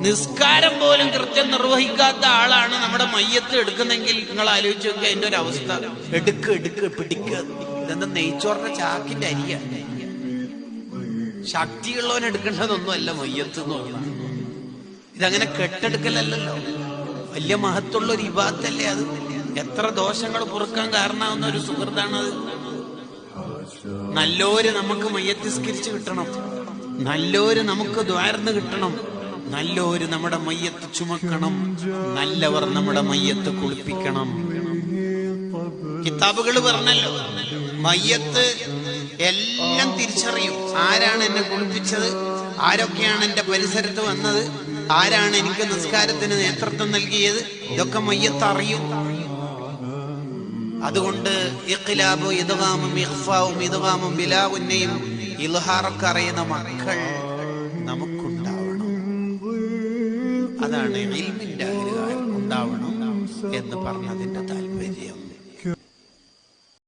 നിസ്കാരം പോലും കൃത്യം നിർവഹിക്കാത്ത ആളാണ് നമ്മുടെ മയ്യത്ത് എടുക്കുന്നെങ്കിൽ നിങ്ങൾ ആലോചിച്ച് നോക്കുക അതിന്റെ ഒരു അവസ്ഥ. എടുക്ക് പിടിക്കുക. ഇതെന്താ നെയ്ച്ചോറിന്റെ ചാക്കിന്റെ അരിയ. ശക്തിയുള്ളവൻ എടുക്കേണ്ടതൊന്നും അല്ല മയ്യത്ത് എന്ന് പറയുന്നത്. ഇതങ്ങനെ കെട്ടെടുക്കലല്ലോ, വലിയ മഹത്വമുള്ള ഒരു ഇബാദത്തല്ലേ അത്. എത്ര ദോഷങ്ങൾ പൊറുക്കാൻ കാരണമാവുന്ന ഒരു സുഹൃത്താണത്. നല്ലോര് നമുക്ക് മയ്യത്തിസ്കരിച്ച് കിട്ടണം, നല്ലോര് നമുക്ക് ദ്വാർന്ന് കിട്ടണം, നല്ലോര് നമ്മുടെ മയ്യത്ത് ചുമക്കണം, നല്ലവർ നമ്മുടെ മയ്യത്ത് കുളിപ്പിക്കണം. കിതാബുകൾ പറഞ്ഞല്ലോ, മയ്യത്ത് എല്ലാം തിരിച്ചറിയും. ആരാണ് എന്നെ കുളിപ്പിച്ചത്, ആരൊക്കെയാണ് എന്റെ പരിസരത്ത് വന്നത്, ആരാണ് എനിക്ക് നിസ്കാരത്തിന് നേതൃത്വം നൽകിയത്, ഇതൊക്കെ മയ്യത്ത് അറിയും. അതുകൊണ്ട് ഇഖ്ലാബും ഇദ്ഗാമും ഇഖ്ഫാവും ഇദ്ഗാമും ബിലാഉന്നയും ഇൽഹാറൊക്കെ അറിയുന്ന മക്കൾ നമുക്കുണ്ടാവണം. അതാണ് ഇൽമിന്റെ ഉണ്ടാവണം എന്ന് പറഞ്ഞതിന്റെ താല്പര്യം.